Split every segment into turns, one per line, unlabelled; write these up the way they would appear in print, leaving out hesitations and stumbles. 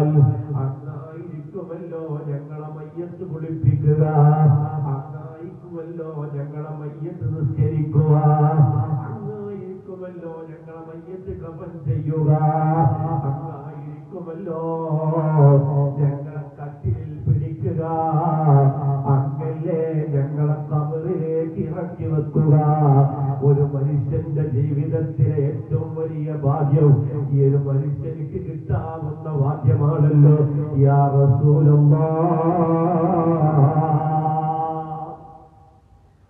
അങ്ങായിരിക്കുമല്ലോ ഞങ്ങളെ മയ്യത്ത് കുളിപ്പിക്കുക, അങ്ങായിരിക്കുമല്ലോ ഞങ്ങളെ മയ്യത്ത് നിസ്കരിക്കുക, അങ്ങായിരിക്കുമല്ലോ ഞങ്ങളെ മയ്യത്ത് കഫൻ ചെയ്യുക, അങ്ങായിരിക്കുമല്ലോ ഞങ്ങളെ കട്ടിലിൽ പിടിക്കുക, അങ്ങല്ലേ ഞങ്ങളെ ഖബറിലേക്ക് ഇറക്കി വെക്കുക. ഒരു മനുഷ്യന്റെ ജീവിതത്തിലെ ഏറ്റവും വലിയ ഭാഗ്യം ഈ ഒരു മനുഷ്യനിക്ക് കിട്ടാവുന്ന ഭാഗ്യമാണല്ലോ യാ റസൂലല്ലാഹ്.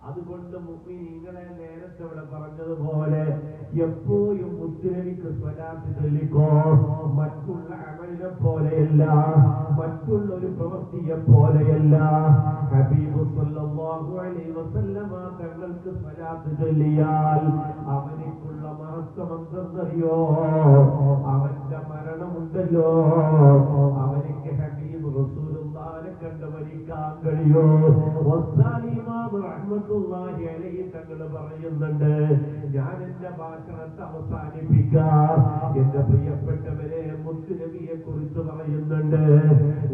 അതുകൊണ്ട് മുഅ്മിനീങ്ങളെ നേരത്തെ ഇവിടെ പറഞ്ഞതുപോലെ എപ്പോഴും മുത്തുനബിക്ക് സ്വലാത്ത് ചൊല്ലിക്കോ. മറ്റുള്ള അമലിനെ പോലെയല്ല, മറ്റുള്ള ഒരു പ്രവൃത്തിയെ പോലെയല്ല. ഹബീബ് സല്ലല്ലാഹു അലൈഹി വസല്ലമ തങ്ങൾക്ക് സ്വലാത്ത് ചൊല്ലിയാൽ അവനിക്കുള്ള മഹത്വം എന്തെന്നറിയോ? അവന്റെ മരണമുണ്ടല്ലോ, അവനിക്ക് ഹബീബ് റസൂലുള്ളാഹിനെ കണ്ട് മരിക്കാൻ കഴിയോ? റഹ്മത്തുള്ളാഹി അലൈഹി തങ്ങൾ പറയുന്നുണ്ട്, ഞാൻ എന്റെ ഭാഷണത്തെ അവസാനിപ്പിക്കാം. എന്റെ പ്രിയപ്പെട്ടവരെ, മുത്തുനബിയെ കുറിച്ച് പറയുന്നുണ്ട്,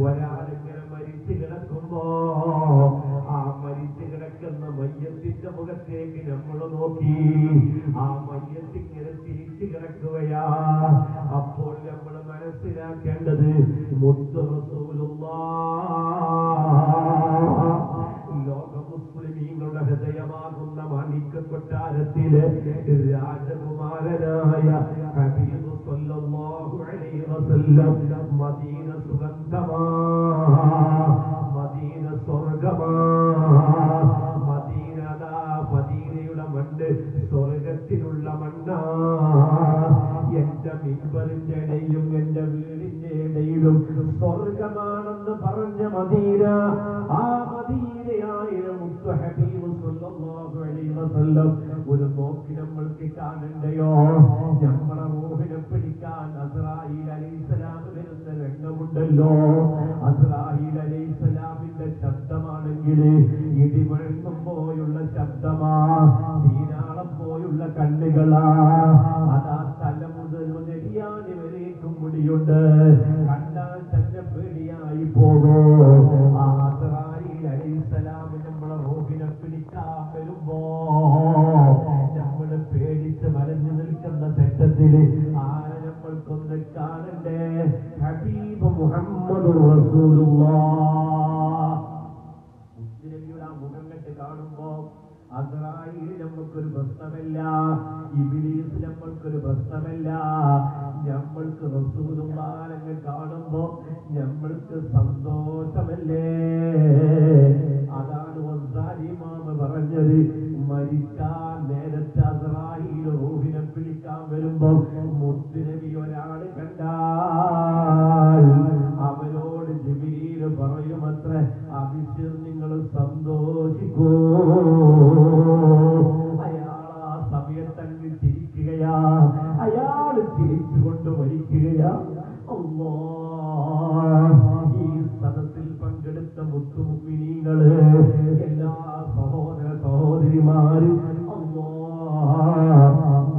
ഒരാളിങ്ങനെ മരിച്ചു കിടക്കുമ്പോ ആ മരിച്ചു കിടക്കുന്ന മയ്യത്തിന്റെ മുഖത്തേക്ക് നമ്മൾ നോക്കി, ആ മയ്യത്തിങ്ങനെ തിരിച്ചു കിടക്കുകയാ. അപ്പോൾ നമ്മൾ മനസ്സിലാക്കേണ്ടത് മുത്ത് റസൂലുള്ളാഹ് ലോക മുസ്ലിമീങ്ങളുടെ ഹൃദയമാകുന്ന മാണിക്യ കൊട്ടാരത്തിലെ രാജകുമാരനായ ഹബീബ് സല്ലല്ലാഹു അലൈഹി വസല്ലം മദീന സുഗന്ധമാ, മദീന സ്വർഗമാ, മദീനയുടെ മണ്ണ് സ്വർഗത്തിലുള്ള മണ്ണാ. എന്റെ മിമ്പറിന്റെ ഇടയിലും എന്റെ വീടിന്റെ ഇടയിലും സ്വർഗമാണെന്ന് പറഞ്ഞ മദീന, ആ മദീനയായിരം ഹബീബ് സല്ലല്ലാഹു അലൈഹി വസല്ലം ഒരു നോക്കി നമ്മൾക്ക് കാണണ്ടയോ? നമ്മളെ റൂഹിനെ പിടിക്കാൻ അസ്രായീൽ അലൈഹിസ്സലാം വരുന്ന രംഗമുണ്ടല്ലോ. അസ്രായീൽ അലൈഹിസ്സലാമിന്റെ ശബ്ദമാണെങ്കിൽ ഇടിമുഴങ്ങുമ്പോഴുള്ള ശബ്ദമാ, തീനാളം പോയുള്ള കണ്ണുകളാ. അതാ തല മുതൽ നെടിയാണി വരേക്കും മുടിയുണ്ട്, കണ്ടാൽ തന്നെ പേടിയായി പോകോ. ആ അസ്രായീൽ അലൈഹിസ്സലാമിന് നമ്മളെ റൂഹിനെ പിടിക്കാൻ വരുമ്പോ നമ്മള് പേടിച്ച് വലഞ്ഞു നിൽക്കുന്ന സെറ്റത്തില് ആരെ നമ്മൾക്കൊന്ന് കാണണ്ടേ? ഹബീബ് മുഹമ്മദ് റസൂലുള്ളാഹ്. മുസ്ലിമിയുടെ ആ മുഖം കെട്ട് കാണുമ്പോ അസ്രായീൽ നമ്മൾക്കൊരു പ്രശ്നമല്ല, ഇബ്ലീസ് നമ്മൾക്കൊരു പ്രശ്നമല്ല. നമ്മൾക്ക് റസൂലുള്ളാഹിനെ കാണുമ്പോ നമ്മൾക്ക് സന്തോഷമല്ലേ? അതാണ് ഇമാം പറഞ്ഞത്, മരിക്കാൻ നേരത്തെ അസ്രായീൽ റൂഹിനെ പിടിക്കാൻ വരുമ്പോ മുത്തുനബി ഒരാൾ കണ്ടാൽ അവരോട് ജിബ്രീൽ പറയുമത്രേ, അബിശിർ നിങ്ങൾ സന്തോഷിക്കൂ. അയാൾ ആ സമയത്തങ്ങ് ചിരിക്കുകയാ, അയാൾ ചിരിച്ചുകൊണ്ട് മരിക്കുകയാ. ഈ സദസ്സിൽ പങ്കെടുത്ത മുത്തുമുഅ്മിനീങ്ങള്, എല്ലാ സഹോദര സഹോദരിമാര്,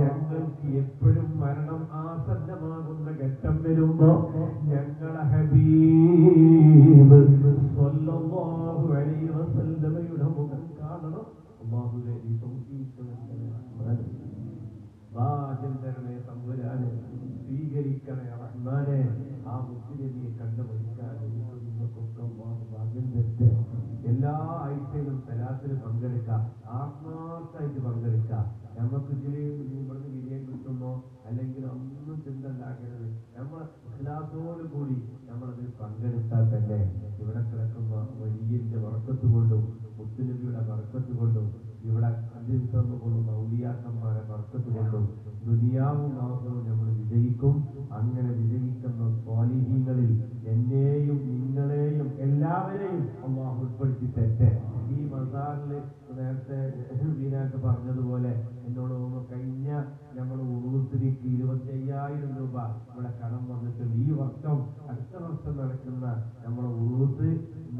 ഞങ്ങൾക്ക് എപ്പോഴും മരണം ആസന്നമാകുന്ന ഘട്ടം വരുമ്പോ ഞങ്ങളെ ഹബീബ് സ്വല്ലല്ലാഹു അലൈഹി വസല്ലമയുടെ മുഖം കാണണം. അല്ലാഹുവേ ഈ തൗഫീഖ് ഭാഗ്യം തരണേ തമ്പുരാനെ, സ്വീകരിക്കണേ റഹ്മാനെ. ആ മുത്തുനബിയെ കണ്ടു മരിക്കാൻ നിങ്ങൾക്കൊക്കെ ഭാഗ്യം തരട്ടെ. എല്ലാ ആഴ്ചയിലും സലാത്തിന് പങ്കെടുക്കാം, ആത്മാർത്ഥമായിട്ട് പങ്കെടുക്കാം. നമുക്ക് ഇവിടുന്ന് വിജയം കിട്ടുന്നോ അല്ലെങ്കിൽ ഒന്നും ചിന്ത ഉണ്ടാക്കരുത്. നമ്മൾ ഇഖ്ലാസോട് കൂടി നമ്മളതിൽ പങ്കെടുത്താൽ തന്നെ ഇവിടെ കിടക്കുന്ന വലിയന്റെ ബർക്കത്ത് കൊണ്ടും മുത്തുനബിയുടെ ബർക്കത്ത് കൊണ്ടും ഇവിടെ അതിൽ തന്നുകൊള്ളുന്ന ഔലിയാക്കന്മാരെ ബർക്കത്ത് കൊണ്ടും ദുനിയാവും ആഖിറവും നമ്മൾ വിജയിക്കും. അങ്ങനെ വിജയിക്കുന്ന സ്വാലിഹീങ്ങളിൽ എന്നെയും നിങ്ങളെയും എല്ലാവരെയും അല്ലാഹു ഉൾപ്പെടുത്തി തരട്ടെ. ഈ മസാറില് നേരത്തെ വീരാട്ട് പറഞ്ഞതുപോലെ എന്നോട് കഴിഞ്ഞ നമ്മൾ ഉറൂസിലേക്ക് 25,000 രൂപ ഇവിടെ കടം വന്നിട്ടുണ്ട്. ഈ വർഷം അടുത്ത വർഷം നടക്കുന്ന നമ്മുടെ ഉറൂസ്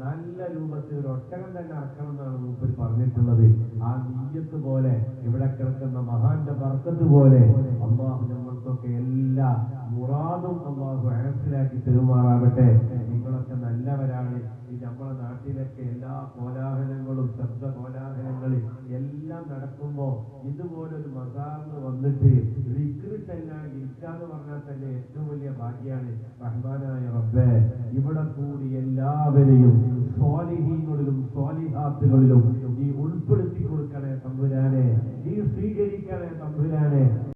നല്ല രൂപത്തിൽ ഒരു ഒട്ടകം തന്നെ അറക്കണം എന്നാണ് മൂപ്പർ പറഞ്ഞിട്ടുള്ളത്. ആ നീയത്ത് പോലെ ഇവിടെ കിടക്കുന്ന മഹാന്റെ ബർക്കത്ത് പോലെ അല്ലാഹു നമ്മൾക്കൊക്കെ എല്ലാ മുറാദും അള്ളാഹു ഹാസിലാക്കി തരുമാറാകട്ടെ. നിങ്ങളൊക്കെ നല്ലവരാണ്. ഈ നമ്മുടെ നാട്ടിലൊക്കെ എല്ലാ കോലാഹലങ്ങളും ശബ്ദ കോലാഹലങ്ങളിൽ എല്ലാം നടക്കുമ്പോൾ ഇതുപോലൊരു മസാറിന് വന്നിട്ട് റിക്രൂട്ടെല്ലാം ഇരിക്കാന്ന് പറഞ്ഞാൽ തന്നെ ഏറ്റവും വലിയ ഭാഗ്യാണ്. റഹ്മാനായ റബ്ബേ, ഇവിടെ കൂടി എല്ലാവരെയും സ്വാലിഹീങ്ങളിലും സ്വാലിഹാത്തുകളിലും നീ ഉൾപ്പെടുത്തി കൊടുക്കണേ തമ്പുരാനെ, നീ സ്വീകരിക്കണേ തമ്പുരാനെ.